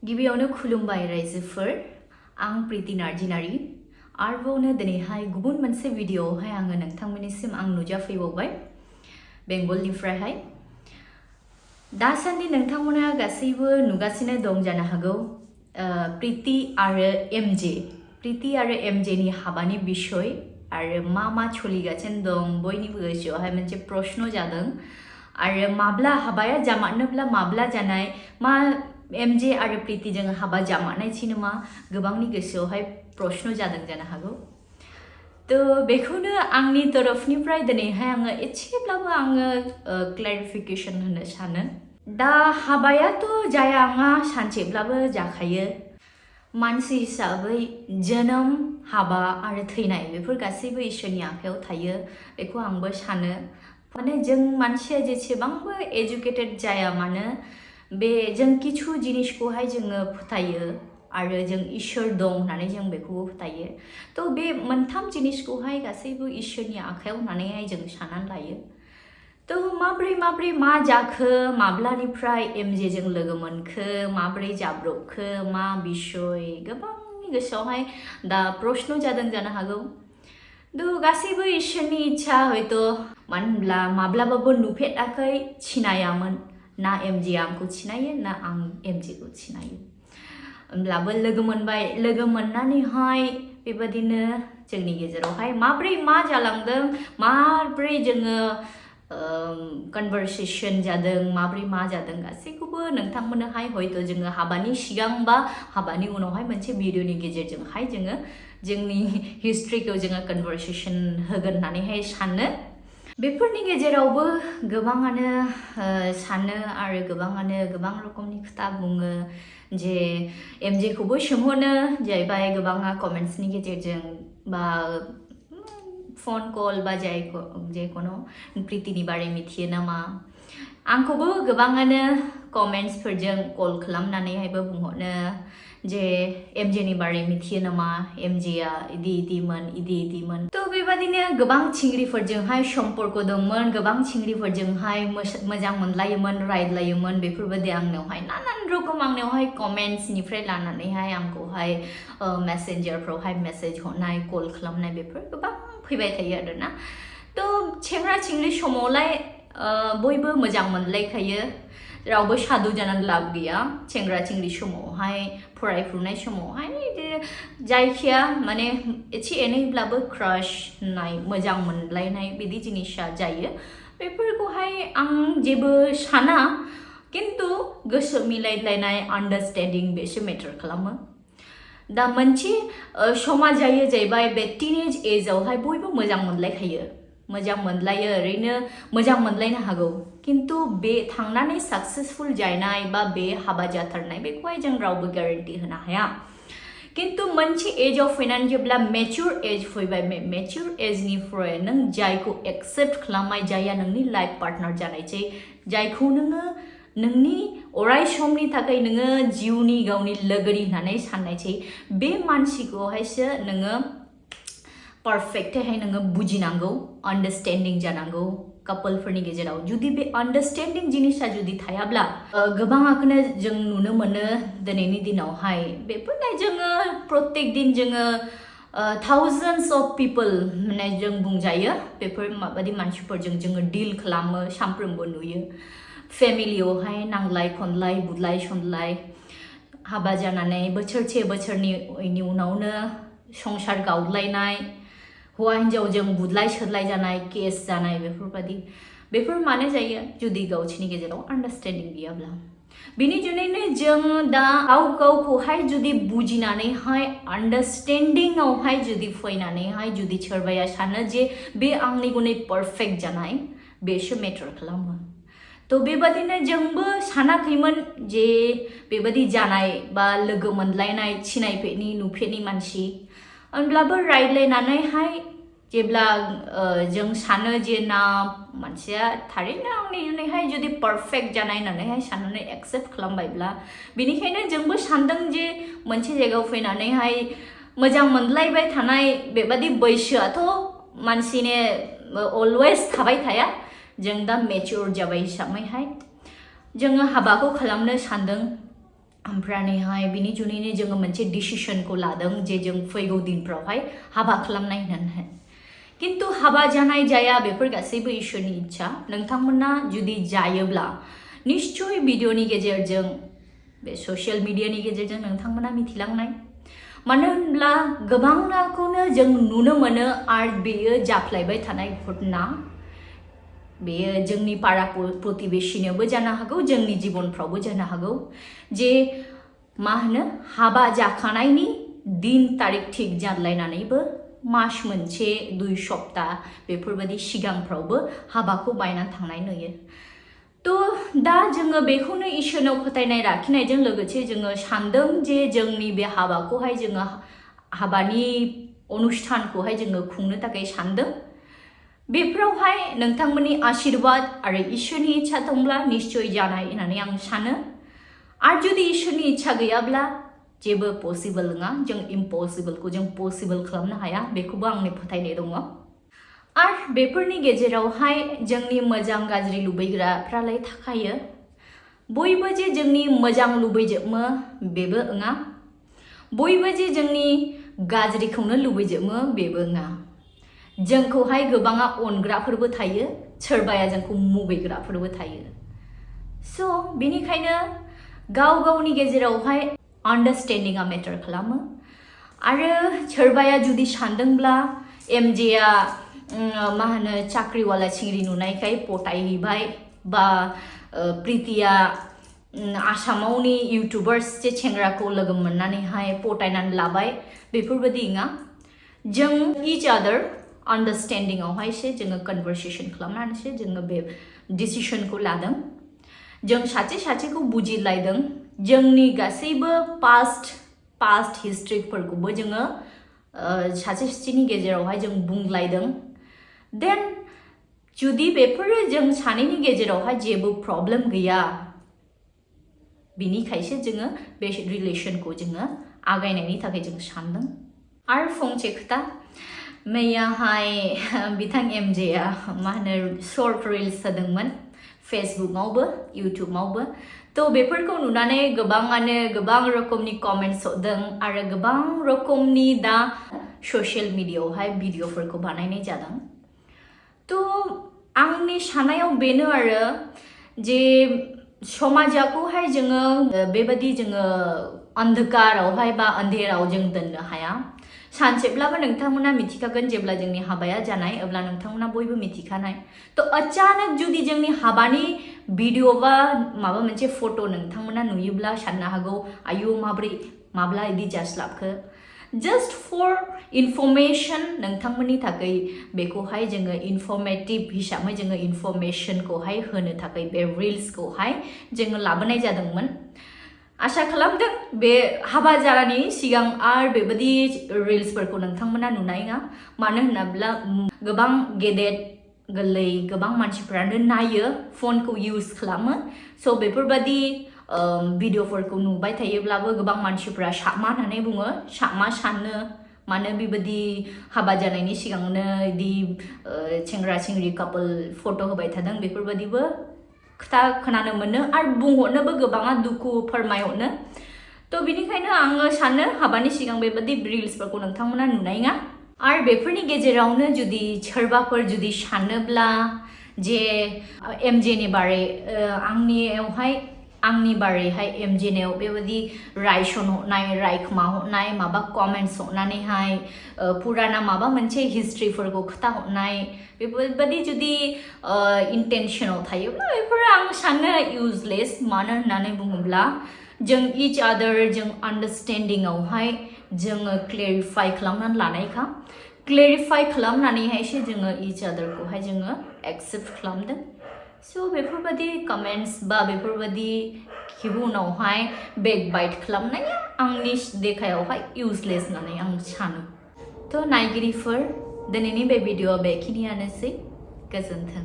गिबियावनो खुलुमबाय रायजोफोर आं प्रीति नार्जिनारि आरोबावनो दिनैहाय गुबुन मोनसे भिडिअआवहाय आङो नोंथांमोननिसिम आं नुजाफैबावबाय बेंगलनिफ्रायहाय दासान्दि नोंथांमोना गासैबो नुगासिनो दं जानो हागौ प्रीति आरो एमजे नि हाबानि बिसय आरो मा सोलिगासिनो दं बयनिबो गोसोआवहाय मोनसे प्रश्न जादों आरो माब्ला हाबाया जामारनोब्ला माब्ला जानाय मा एमजे आरो प्रीतिजों हाबा जामारनायसै नामा गोबांनि गोसोआवहाय प्रश्न जादों जानो हागौ तो बेखौनो आंनि तरफनिफ्राय दिनैहाय आङो एसेब्लाबो आङो क्लेरिफिकेशन होनो सानो दा हाबायाथ' जाया आंहा सानसेब्लाबो जाखायो मानसि हिसाबै जोनोम हाबा आरो थैनाय बेफोर गासैबो इसोरनि आखायाव थायो बेखौ आंबो सानो माने जों मानसिया जेसेबांबो एजुकेटेड जाया मानो बे जों किछु जिनिसखौहाय जोङो फोथायो आरो जों इसोर दं होननानै जों बेखौबो फोथायो तो बे मोनथाम जिनिसखौहाय गासैबो इसोरनि आखायाव होननानैहाय जों साननानै लायो तो माब्रै मा जाखो माब्लानिफ्राय एमजेजों लोगो मोनखो माब्रै जाब्रबखो मा बिसय गोबांनि गोसोआवहाय दा प्रश्न जादों जानो हागौ तो गासैबो इसोरनि इच्छा हयथ' मानो होनब्ला माब्लाबाबो नुफेराखै सिनायामोन ना एमजे आंखौ सिनायो ना आं एमजे खौ सिनायो होमब्लाबो लोगो मोनबाय लोगो मोननानैहाय बेबादिनो जोंनि गेजेरावहाय माब्रै मा जालांदों माब्रै जोङो कन्भारसेशन जादों माब्रै मा जादों गासैखौबो नोंथांमोननोहाय हयथ' जोङो हाबानि सिगां बा हाबानि उनावहाय मोनसे भिडिअनि गेजेरजोंहाय जोङो जोंनि हिस्ट्रिखौ जोङो कन्भारसेशन होगोन होननानैहाय सानो बेफोरनि गेजेरावबो गोबाङानो सानो आरो गोबाङानो गोबां रोखोमनि खोथा बुङो जे एमजे खौबो सोंहरो जाहैबाय गोबाङा कमेन्ट्सनि गेजेरजों बा फन कल बा जेखुनु प्रीतिनि बारै मिथियो नामा आंखौबो गोबाङानो कमेन्ट्सफोरजों कल खालामनानैहायबो बुंहरो जे एमजेनि बारै मिथियो नामा एमजेआ इदिमोन तो बेबादिनो गोबां चिंग्रिफोरजोंहाय सम्पर्क दंमोन गोबां चिंग्रिफोरजोंहाय मोजां मोनलायोमोन रायज्लायोमोन बेफोरबायदि आंनावहाय नानान रोखोम आंनावहाय कमेन्ट्सनिफ्राय लानानैहाय आंखौहाय मेसेन्जारफ्रावहाय मेसेज हरनाय कल खालामनाय बेफोर गोबां फैबाय थायो आरोना तो सेंग्रा चिंग्रि समावलाय बयबो मोजां मोनलायखायो रावबो सादु जानानै लाब गैया सेंग्रा चिंग्रि समावहाय फरायफुनाय समावहाय जायखिया माने एसे एनैब्लाबो क्राश होननाय मोजां मोनलायनाय बिदि जिनिसा जायो बेफोरखौहाय आं जेबो साना किन्तु गोसो मिलायलायनाय आन्डारस्टेन्डिं बेसो मेटार खालामो दा मोनसे समा जायो जाहैबाय बे टिनेज एजआवहाय बयबो मोजां मोनलायखायो मोजां मोनलायो ओरैनो मोजां मोनलायनो हागौ किन्तु बे थांनानै सक्सेसफुल जानाय बा बे हाबा जाथारनाय बेखौहाय जों रावबो ग्यारेन्टि होनो हाया किन्तु मोनसे एजआव फैनानै जेब्ला मेच्योर एज फैबाय मेच्योर एजनिफ्राय नों जायखौ एक्सेप्ट खालामबाय जायहा नोंनि लाइफ पार्टनार जानायसै जायखौ नोङो नोंनि अराय समनि थाखाय नोङो जिउनि गावनि लोगोरि होननानै साननायसै बे मानसिखौहायसो नोङो पारफेक्टहाय नोङो बुजिनांगौ आन्डारस्टेन्डिं जानांगौ कापलफोरनि गेजेराव जुदि बे आन्डारस्टेन्डिं जिनिसा जुदि थायाब्ला गोबाङाखौनो जों नुनो मोनो दिनैनि दिनावहाय बेफोरलाय जोङो प्रत्येक दिन जोङो थाउजेन्ड्स अफ पिपल माने जों बुंजायो बेफोर माबायदि मानसिफोरजों जोङो डिल खालामो सानफ्रोमबो नुयो फेमिलियावहाय नांलाय खनलाय बुलाय सनलाय हाबा जानानै बोसोरनि उनावनो संसार गावलायनाय हौवा हिन्जावजों बुलाय सोलाय जानाय केस जानाय बेफोर मानो जायो जुदि गावसिनि गेजेराव आन्डारस्टेन्डिं गैयाब्ला बिनि जुनैनो जों दा गावखौहाय जुदि बुजिनानैहाय आन्डारस्टेन्डिंआवहाय जुदि फैनानैहाय जुदि सोरबाया सानो जे बे आंनि गुनै पारफेक्ट जानाय बेसो मेटार खालामो तो बेबादिनो जोंबो सानाखैमोन जे बेबादि जानाय बा लोगो मोनलायनाय सिनायफेरनि नुफेरनि मानसि होनब्लाबो रायज्लायनानैहाय जेब्ला जों सानो जे ना मानसिया थारैनो आंनि जुनैहाय जुदि पारफेक्ट जानाय होननानैहाय साननानै एक्सेप्ट खालामबायब्ला बेनिखायनो जोंबो सानदों जे मोनसे जायगायाव फैनानैहाय मोजां मोनलायबाय थानाय बेबादि बैसोआथ' मानसिने अलवेज थाबाय थाया जों दा मेच्योर जाबाय हिसाबैहाय जोङो हाबाखौ खालामनो सानदों ओमफ्रायहाय बिनि जुनैनो जोङो मोनसे डिसिसनखौ लादों जे जों फैगौ दिनफ्रावहाय हाबा खालामनाय होननानै किन्तु हाबा जानाय जाया बेफोर गासैबो इसोरनि इच्छा नोंथांमोना जुदि जायोब्ला निश्चय भिडिअनि गेजेरजों बे ससियेल मिडियानि गेजेरजों नोंथांमोना मिथिलांनाय मानो होनब्ला गोबांखौनो जों नुनो मोनो आरो बेयो जाफ्लायबाय थानाय घटना बेयो जोंनि पारा प्रतिबेशिनोबो जानो हागौ जोंनि जीबनफ्रावबो जानो हागौ जे मा होनो हाबा जाखानायनि दिन तारिख थिग जालायनानैबो मास मोनसे 2 सप्ता बेफोरबायदि सिगांफ्रावबो हाबाखौ बायनानै थांनाय नुयो तो दा जोङो बेखौनो इसोरनाव फोथायनाय लाखिनायजों लोगोसे जोङो सानदों जे जोंनि बे हाबाखौहाय जोङो हाबानि अनुष्ठानखौहाय जोङो खुंनो थाखाय सानदों बेफोरावहाय नोंथांमोननि आशीर्वाद आरो इसोरनि इच्छा दंब्ला निश्चय जानाय होननानै आं सानो आरो जुदि इसोरनि इच्छा गैयाब्ला जेबो पसिबल नङा जों इम्पसिबलखौ जों पसिबल खालामनो हाया बेखौबो आंनि फोथायनाय दङ आरो बेफोरनि गेजेरावहाय जोंनि मोजां गाज्रि लुबैग्राफ्रालाय थाखायो बयबो जे जोंनि मोजां लुबैजोबो बेबो नङा बयबो जे जोंनि गाज्रिखौनो लुबैजोबो बेबो नङा जोंखौहाय गोबाङा अनग्राफोरबो थायो सोरबाया जोंखौ मुगैग्राफोरबो थायो स' बेनिखायनो गाव गावनि गेजेरावहाय आन्डारस्टेन्डिंआ मेटार खालामो आरो सोरबाया जुदि सानदोंब्ला एमजेआ मा होनो साख्रिवाला चिंग्रि नुनायखाय पटायहैबाय बा प्रितिया आसामावनि इउटुबार्स जे सेंग्राखौ लोगो मोननानैहाय पटायनानै लाबाय बेफोरबायदि नङा जों इच आदार आन्डारस्टेन्डिंआवहायसो जोङो कनभारसेसन खालामनानैसो जोङो बे डिसिसनखौ लादों जों सासेखौ बुजिलायदों जोंनि गासैबो पास्ट हिस्ट्रिफोरखौबो जोङो सासेनि गेजेरावहाय जों बुंलायदों देन जुदि बेफोरो जों सानैनि गेजेरावहाय जेबो प्रब्लेम गैया बिनिखायसो जोङो बे रिलेशनखौ जोङो आगायनायनि थाखाय जों सानदों आरो फंसे खोथा मैयाहाय बिथां एमजेआ मा होनो शर्ट रिल्स होदोंमोन फेसबुकआवबो इउटुबावबो तो बेफोरखौ नुनानै गोबाङानो गोबां रोखोमनि कमेन्ट्स हरदों आरो गोबां रोखोमनि दा ससियेल मिडियायावहाय भिडिअफोरखौ बानायनाय जादों तो आंनि साननायाव बेनो आरो जे समाजखौहाय जोङो बेबायदि जोङो अन्धकारावहाय बा अन्धेराव जों दोननो हाया सानसेब्लाबो नोंथांमोना मिथिखागोन जेब्ला जोंनि हाबाया जानाय अब्ला नोंथांमोना बयबो मिथिखानाय तो अचानक जुदि जोंनि हाबानि भिडिअ बा माबा मोनसे फट' नोंथांमोना नुयोब्ला साननो हागौ आयु माब्ला इदि जास्लाबखो जस्ट फर इनफरमेशन नोंथांमोननि थाखाय बेखौहाय जोङो इनफरमेटिभ हिसाबै जोङो इनफरमेशनखौहाय होनो थाखाय बे रिल्सखौहाय जोङो लाबोनाय जादोंमोन आशा खालामदों बे हाबा जानायनि सिगां आरो बेबायदि रिल्सफोरखौ नोंथांमोना नुनाय नङा मानो होनोब्ला गोबां गेदेर गोरलै गोबां मानसिफ्रानो नायो फनखौ इउज खालामो स' बेफोरबायदि भिडिअफोरखौ नुबाय थायोब्लाबो गोबां मानसिफ्रा सामा होननानै बुङो सामा सानो मानो बेबायदि हाबा जानायनि सिगांनो बिदि सेंग्रा सिंग्रि कापोल फट' होबाय थादों बेफोरबायदिबो खोथा खोनानो मोनो आरो बुंहरनोबो गोबाङा दुखु फोरमायहरनो तो बिनिखायनो आङो सानो हाबानि सिगां बेबायदि रिल्सफोरखौ नोंथांमोना नुनाय नङा आरो बेफोरनि गेजेरावनो जुदि सोरबाफोर जुदि सानोब्ला जे एमजेनि बारै आंनि बारैहाय एमजेनाव बेबायदि रायसन हरनाय रायखोमा हरनाय माबा कमेन्ट्स हरनानैहाय पुराना माबा मोनसे हिस्ट्रिफोरखौ खोथा हरनाय बेफोरबायदि जुदि इन्टेनसनाव थायोब्ला बेफोरो आं सानो इउजलेस मानो होननानै बुङोब्ला जों इच आदार जों आन्डारस्टेन्डिंआवहाय जोङो क्लेरिफाइ खालामनानै लानायखा क्लेरिफाइ खालामनानैहायसो जोङो इच आदारखौहाय जोङो एक्सेप्ट खालामदों स' बेफोरबायदि कमेन्ट्स बा बेफोरबायदि उनावहाय बेकबाइट खालामनाया आंनि देखायावहाय इउजलेस होननानै आं सानो थ' नायगिरिफोर दिनैनि बे भिडिअ'आ बेखिनियानोसै गोजोन्थों